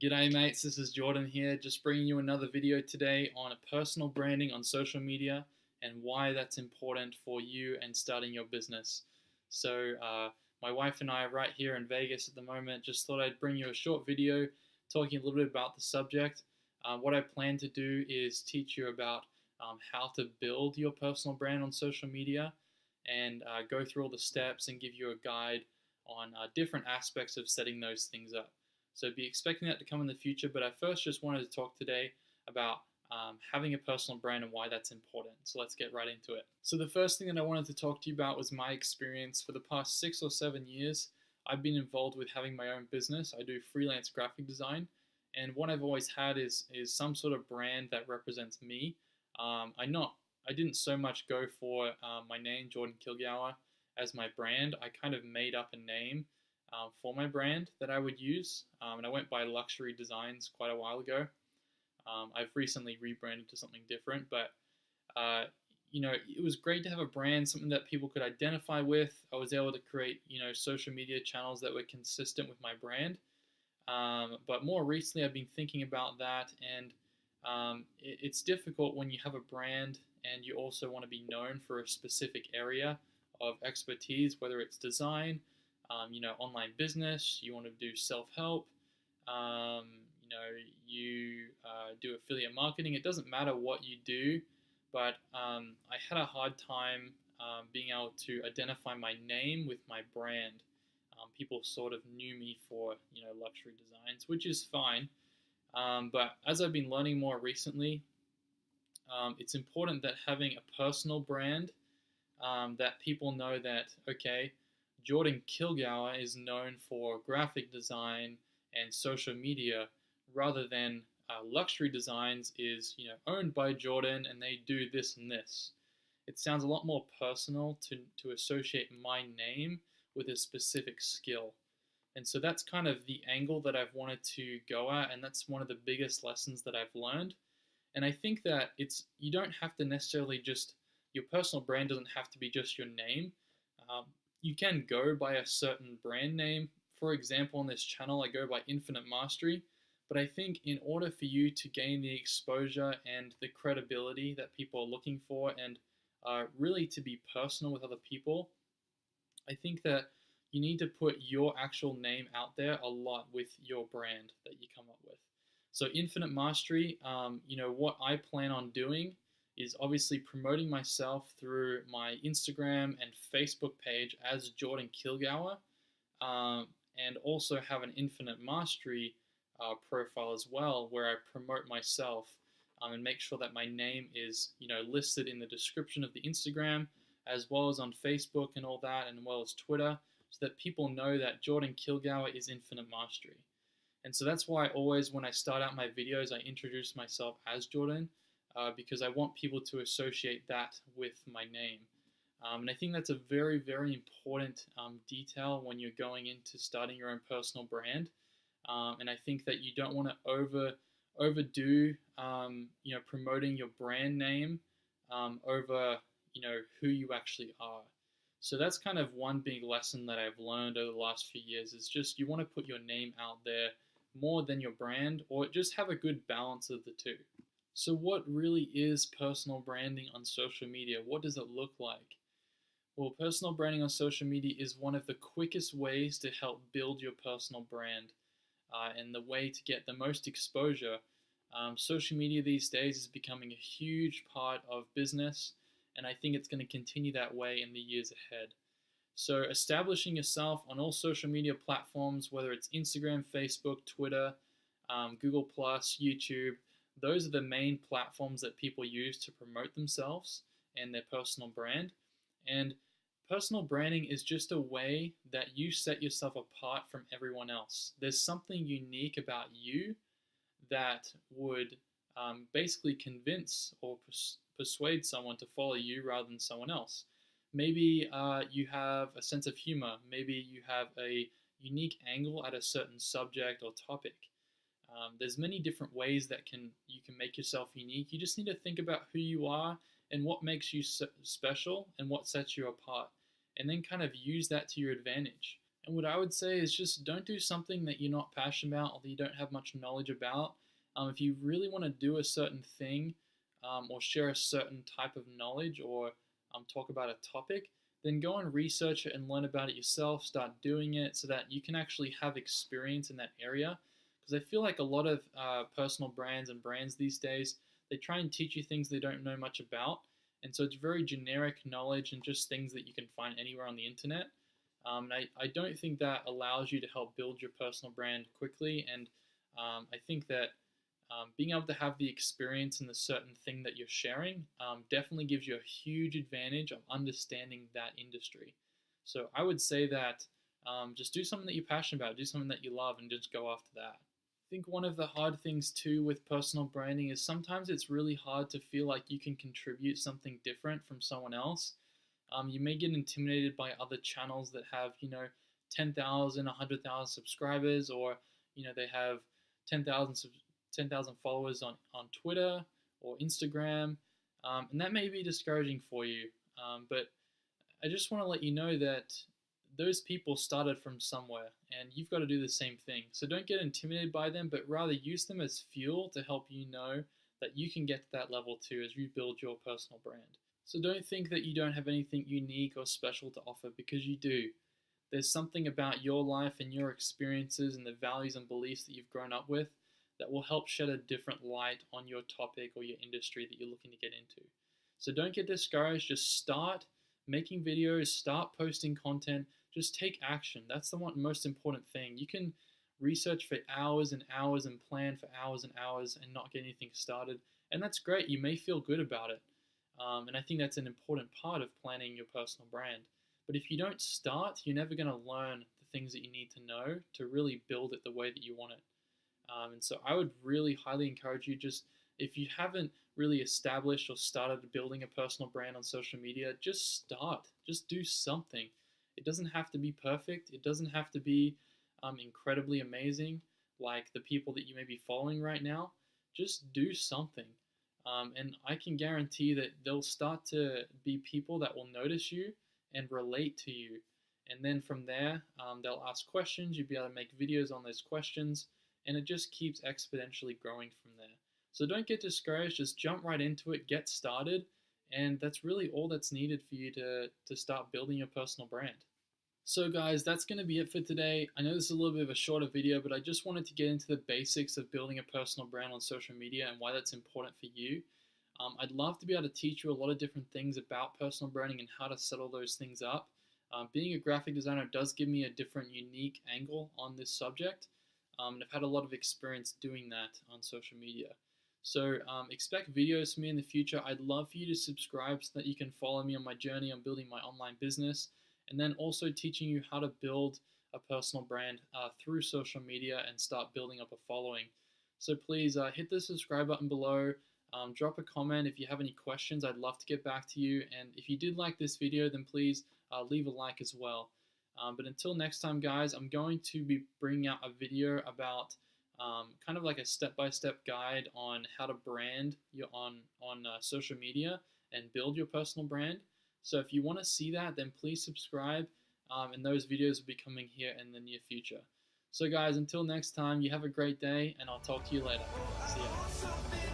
G'day mates, this is Jordan here, just bringing you another video today on personal branding on social media and why that's important for you and starting your business. My wife and I are right here in Vegas at the moment. Just thought I'd bring you a short video talking a little bit about the subject. What I plan to do is teach you about how to build your personal brand on social media and go through all the steps and give you a guide on different aspects of setting those things up. So be expecting that to come in the future, but I first just wanted to talk today about having a personal brand and why that's important. So let's get right into it. So the first thing that I wanted to talk to you about was my experience. For the past 6 or 7 years, I've been involved with having my own business. I do freelance graphic design, and what I've always had is some sort of brand that represents me. I didn't so much go for my name, Jordan Kilgour, as my brand. I kind of made up a name for my brand that I would use, and I went by Luxury Designs quite a while ago. I've recently rebranded to something different, but it was great to have a brand, something that people could identify with. I was able to create social media channels that were consistent with my brand. But more recently, I've been thinking about that, and it's difficult when you have a brand and you also want to be known for a specific area of expertise, whether it's design, online business, you want to do self-help, you do affiliate marketing. It doesn't matter what you do, but I had a hard time being able to identify my name with my brand. People sort of knew me for, luxury designs, which is fine. But as I've been learning more recently, it's important that having a personal brand, that people know that, okay, Jordan Kilgour is known for graphic design and social media, rather than Luxury Designs is owned by Jordan and they do this and this. It sounds a lot more personal to associate my name with a specific skill. And so that's kind of the angle that I've wanted to go at, and that's one of the biggest lessons that I've learned. And I think that you don't have to necessarily your personal brand doesn't have to be just your name. You can go by a certain brand name. For example, on this channel, I go by Infinite Mastery. But I think in order for you to gain the exposure and the credibility that people are looking for, and really to be personal with other people, I think that you need to put your actual name out there a lot with your brand that you come up with. So Infinite Mastery, what I plan on doing is obviously promoting myself through my Instagram and Facebook page as Jordan Kilgour, and also have an Infinite Mastery profile as well, where I promote myself and make sure that my name is listed in the description of the Instagram, as well as on Facebook and all that, and as well as Twitter, so that people know that Jordan Kilgour is Infinite Mastery. And so that's why always when I start out my videos, I introduce myself as Jordan, because I want people to associate that with my name. And I think that's a very, very important detail when you're going into starting your own personal brand. And I think that you don't want to overdo promoting your brand name over who you actually are. So that's kind of one big lesson that I've learned over the last few years, is just you want to put your name out there more than your brand, or just have a good balance of the two. So what really is personal branding on social media? What does it look like? Well, personal branding on social media is one of the quickest ways to help build your personal brand, and the way to get the most exposure. Social media these days is becoming a huge part of business, and I think it's going to continue that way in the years ahead. So establishing yourself on all social media platforms, whether it's Instagram, Facebook, Twitter, Google+, YouTube, those are the main platforms that people use to promote themselves and their personal brand. And personal branding is just a way that you set yourself apart from everyone else. There's something unique about you that would basically convince or persuade someone to follow you rather than someone else. Maybe you have a sense of humor. Maybe you have a unique angle at a certain subject or topic. There's many different ways that you can make yourself unique. You just need to think about who you are and what makes you special and what sets you apart, and then kind of use that to your advantage. And what I would say is just don't do something that you're not passionate about or that you don't have much knowledge about. If you really want to do a certain thing or share a certain type of knowledge or talk about a topic, then go and research it and learn about it yourself. Start doing it so that you can actually have experience in that area. Because I feel like a lot of personal brands and brands these days, they try and teach you things they don't know much about. And so it's very generic knowledge and just things that you can find anywhere on the internet. And I don't think that allows you to help build your personal brand quickly. And I think that being able to have the experience in the certain thing that you're sharing definitely gives you a huge advantage of understanding that industry. So I would say that just do something that you're passionate about, do something that you love, and just go after that. I think one of the hard things too with personal branding is sometimes it's really hard to feel like you can contribute something different from someone else. You may get intimidated by other channels that have, 10,000, 100,000 subscribers, or, they have 10,000 10,000 followers on Twitter or Instagram, and that may be discouraging for you. But I just want to let you know that those people started from somewhere, and you've got to do the same thing. So don't get intimidated by them, but rather use them as fuel to help you know that you can get to that level too as you build your personal brand. So don't think that you don't have anything unique or special to offer, because you do. There's something about your life and your experiences and the values and beliefs that you've grown up with that will help shed a different light on your topic or your industry that you're looking to get into. So don't get discouraged. Just start making videos, start posting content, just take action. That's the most important thing. You can research for hours and hours and plan for hours and hours and not get anything started, and that's great. You may feel good about it. And I think that's an important part of planning your personal brand. But if you don't start, you're never going to learn the things that you need to know to really build it the way that you want it. And so I would really highly encourage you, just if you haven't really established or started building a personal brand on social media, just start. Just do something. It doesn't have to be perfect. It doesn't have to be incredibly amazing like the people that you may be following right now. Just do something. And I can guarantee that there'll start to be people that will notice you and relate to you. And then from there, they'll ask questions. You'll be able to make videos on those questions. And it just keeps exponentially growing from there. So don't get discouraged. Just jump right into it. Get started. And that's really all that's needed for you to start building your personal brand. So guys, that's going to be it for today. I know this is a little bit of a shorter video, but I just wanted to get into the basics of building a personal brand on social media and why that's important for you. I'd love to be able to teach you a lot of different things about personal branding and how to settle those things up. Being a graphic designer does give me a different, unique angle on this subject. And I've had a lot of experience doing that on social media. So expect videos from me in the future. I'd love for you to subscribe so that you can follow me on my journey on building my online business, and then also teaching you how to build a personal brand through social media and start building up a following. So please hit the subscribe button below. Drop a comment if you have any questions. I'd love to get back to you. And if you did like this video, then please leave a like as well. But until next time, guys, I'm going to be bringing out a video about kind of like a step-by-step guide on how to brand on social media and build your personal brand. So if you want to see that, then please subscribe, and those videos will be coming here in the near future. So guys, until next time, you have a great day, and I'll talk to you later. See ya.